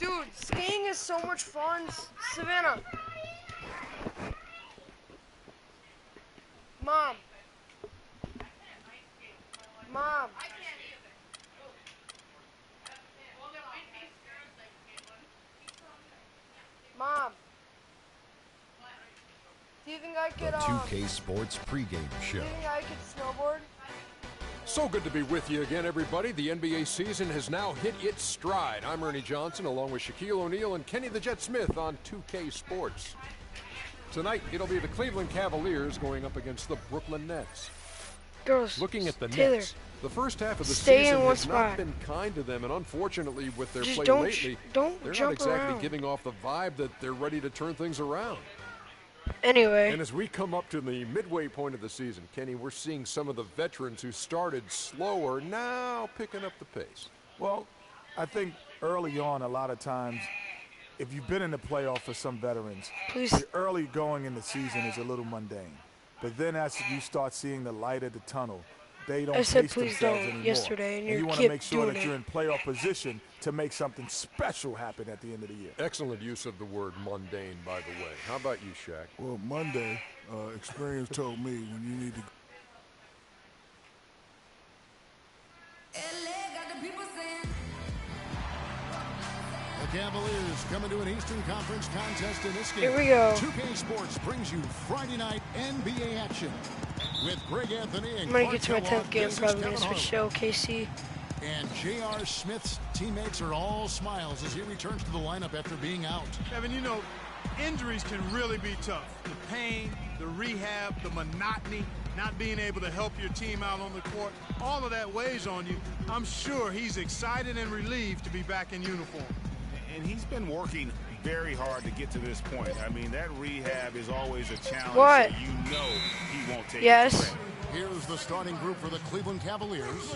Dude, skiing is so much fun. Savannah. Mom. Mom. Mom. Do you think I could, The 2K Sports pregame show. Do you think I could snowboard? So good to be with you again, everybody. The NBA season has now hit its stride. I'm Ernie Johnson, along with Shaquille O'Neal and Kenny the Jet Smith on 2K Sports. Tonight, it'll be the Cleveland Cavaliers going up against the Brooklyn Nets. Girls, looking at the Taylor, Nets, the first half of the stay season in one has not spot. been kind to them, and unfortunately, with their Just play don't lately, they're not jump exactly around. giving off the vibe that they're ready to turn things around. Anyway. And as we come up to the midway point of the season, Kenny, we're seeing some of the veterans who started slower now picking up the pace. Well, I think early on, a lot of times, if you've been in the playoff for some veterans, the early going in the season is a little mundane. But then as you start seeing the light at the tunnel, they don't pace themselves anymore. Yesterday, and you want to make sure that you're in playoff position to make something special happen at the end of the year. Excellent use of the word mundane, by the way. How about you, Shaq? Well, Monday, experience told me when you need to. The Cavaliers coming to an Eastern Conference contest in this game. Here we go. 2K Sports brings you Friday night NBA action with Greg Anthony and I'm going to get to my 10th game probably in this show, KC. And J.R. Smith's teammates are all smiles as he returns to the lineup after being out. Kevin, you know, injuries can really be tough. The pain, the rehab, the monotony, not being able to help your team out on the court, all of that weighs on you. I'm sure he's excited and relieved to be back in uniform. And he's been working very hard to get to this point. I mean, that rehab is always a challenge. What? So you know he won't take yes. it for granted. Here's the starting group for the Cleveland Cavaliers.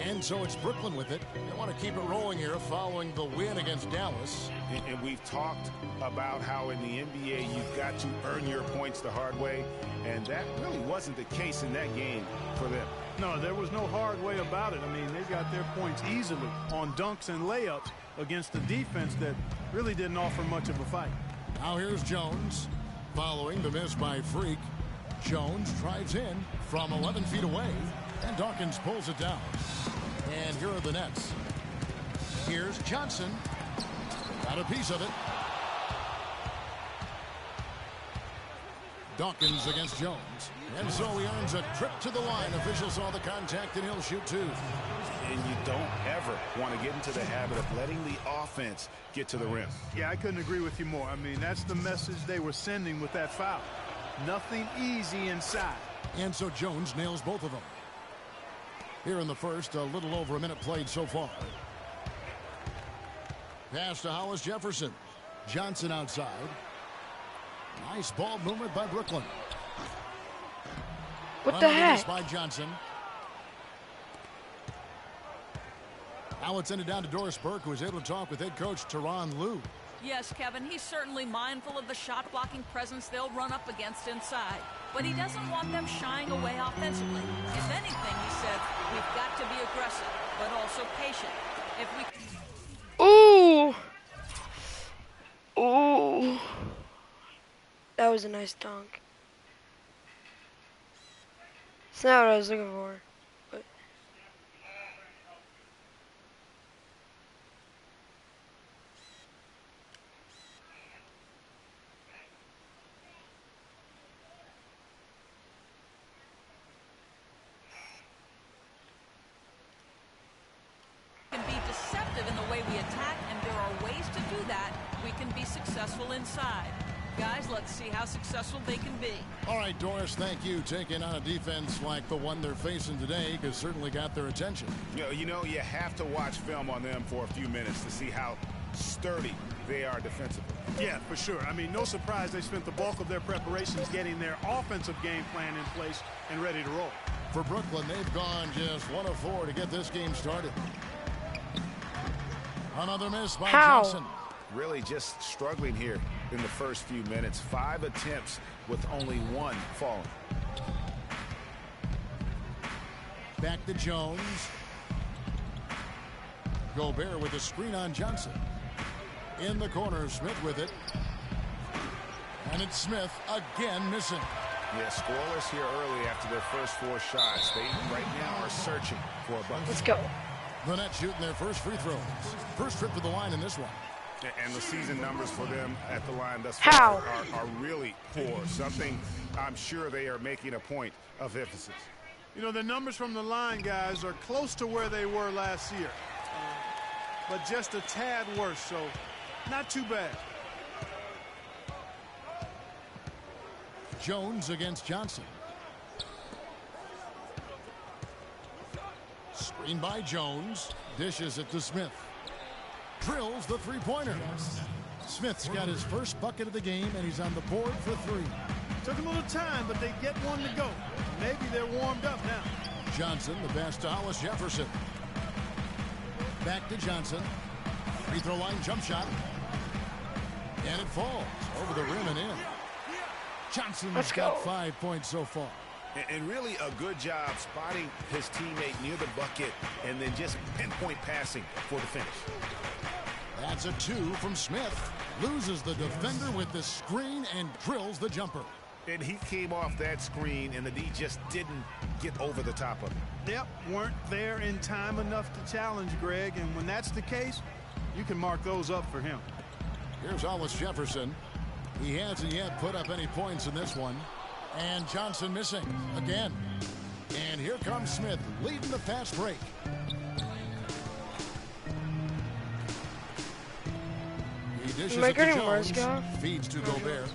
And so it's Brooklyn with it. They want to keep it rolling here following the win against Dallas. And we've talked about how in the NBA you've got to earn your points the hard way, and that really wasn't the case in that game for them. No, there was no hard way about it. I mean, they got their points easily on dunks and layups against a defense that really didn't offer much of a fight. Now here's Jones following the miss by Freak. Jones drives in from 11 feet away, and Dawkins pulls it down. And here are the Nets. Here's Johnson. Got a piece of it. Dawkins against Jones. And so he earns a trip to the line. Officials saw the contact, and he'll shoot two. And you don't ever want to get into the habit of letting the offense get to the rim. Yeah, I couldn't agree with you more. I mean, that's the message they were sending with that foul. Nothing easy inside. And so Jones nails both of them. Here in the first, a little over a minute played so far. Pass to Hollis Jefferson. Johnson outside. Nice ball movement by Brooklyn. What the heck? By Johnson. Now it's ended down to Doris Burke, who was able to talk with head coach Tyronn Lue. Yes, Kevin, he's certainly mindful of the shot-blocking presence they'll run up against inside. But he doesn't want them shying away offensively. If anything, he said, we've got to be aggressive, but also patient. If we... Ooh! Ooh! That was a nice dunk. It's not what I was looking for. But can be deceptive in the way we attack, and there are ways to do that. We can be successful inside. Guys, let's see how successful they can be. All right, Doris, thank you. Taking on a defense like the one they're facing today has certainly got their attention. You know, you have to watch film on them for a few minutes to see how sturdy they are defensively. Yeah, for sure. I mean, no surprise they spent the bulk of their preparations getting their offensive game plan in place and ready to roll. For Brooklyn, they've gone just 1 of 4 to get this game started. Another miss by Johnson. Really just struggling here in the first few minutes. 5 attempts with only 1 falling. Back to Jones. Gobert with a screen on Johnson. In the corner, Smith with it. And it's Smith again missing. Yeah, scoreless here early after their first 4 shots. They right now are searching for a bucket. Let's go. The Nets shooting their first free throws. First trip to the line in this one. And the season numbers for them at the line thus far are really poor. Something I'm sure they are making a point of emphasis. You know, the numbers from the line, guys, are close to where they were last year. But just a tad worse, so not too bad. Jones against Johnson. Screen by Jones. Dishes it to Smith. Drills the three-pointer. Smith's got his first bucket of the game, and he's on the board for 3. Took a little time, but they get one to go. Maybe they're warmed up now. Johnson, the pass to Hollis Jefferson. Back to Johnson. Free throw line jump shot. And it falls over the rim and in. Johnson's got 5 points so far. And really a good job spotting his teammate near the bucket and then just pinpoint passing for the finish. That's a 2 from Smith. Loses the defender with the screen and drills the jumper. And he came off that screen, and the D just didn't get over the top of it. Yep, weren't there in time enough to challenge Greg, and when that's the case, you can mark those up for him. Here's Hollis Jefferson. He hasn't yet put up any points in this one. And Johnson missing again. And here comes Smith leading the fast break. He dishes it to Jones. Feeds to Gobert.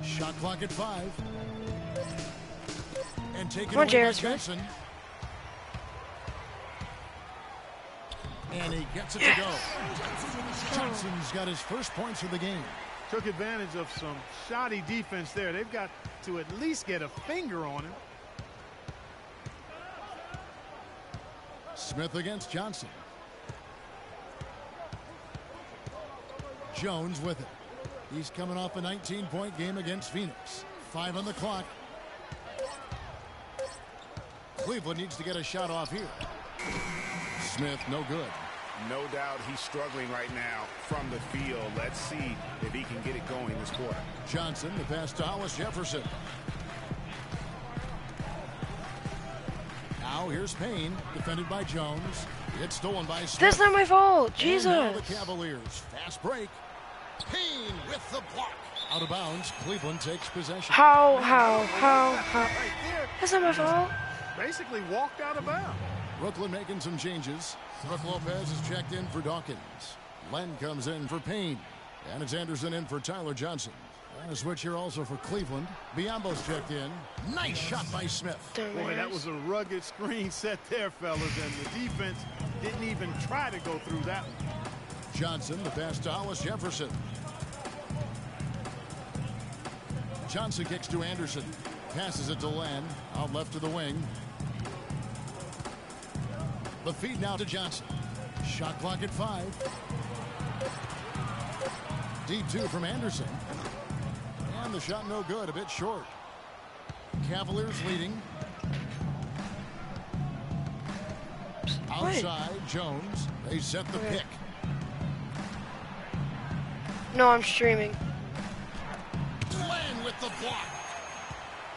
Shot clock at 5. And taken away by Johnson. And he gets it to go. Johnson's got his first points of the game. Took advantage of some shoddy defense there. They've got to at least get a finger on him. Smith against Johnson. Jones with it. He's coming off a 19-point game against Phoenix. 5 on the clock. Cleveland needs to get a shot off here. Smith, no good. No doubt he's struggling right now from the field. Let's see if he can get it going this quarter. Johnson, the pass to Hollis Jefferson. Now here's Payne, defended by Jones. It's stolen by Smith. That's not my fault. Jesus. And now the Cavaliers. Fast break. Payne with the block. Out of bounds. Cleveland takes possession. How? Right there. That's not my fault. Basically walked out of bounds. Brooklyn making some changes. Brook Lopez is checked in for Dawkins. Len comes in for Payne. And it's Anderson in for Tyler Johnson. And a switch here also for Cleveland. Biombo's checked in. Nice shot by Smith. Boy, that was a rugged screen set there, fellas. And the defense didn't even try to go through that one. Johnson, the pass to Hollis Jefferson. Johnson kicks to Anderson. Passes it to Len. Out left to the wing. The feed now to Johnson. Shot clock at 5. Deep 2 from Anderson. And the shot no good, a bit short. Cavaliers leading. Outside, Jones. They set the pick. No, I'm streaming. Len with the block.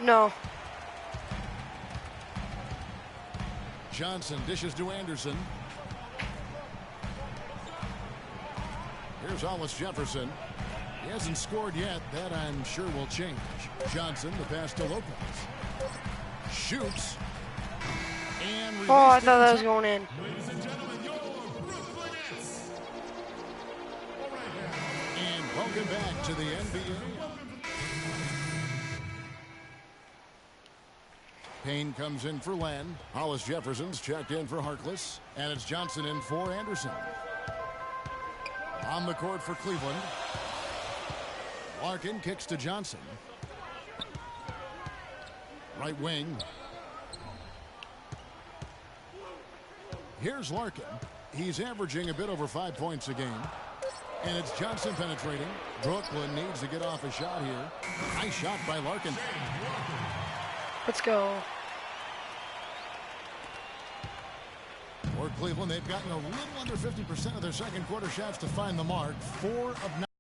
No. Johnson dishes to Anderson. Here's Hollis Jefferson. He hasn't scored yet. That I'm sure will change. Johnson, the pass to Lopez. Shoots. And oh, I thought that was going in. Ladies and gentlemen, your Brooklyn Nets. And welcome back to the NBA. Payne comes in for Len. Hollis Jefferson's checked in for Harkless. And it's Johnson in for Anderson. On the court for Cleveland. Larkin kicks to Johnson. Right wing. Here's Larkin. He's averaging a bit over 5 points a game. And it's Johnson penetrating. Brooklyn needs to get off a shot here. Nice shot by Larkin. Let's go. For Cleveland, they've gotten a little under 50% of their second quarter shots to find the mark. 4 of 9.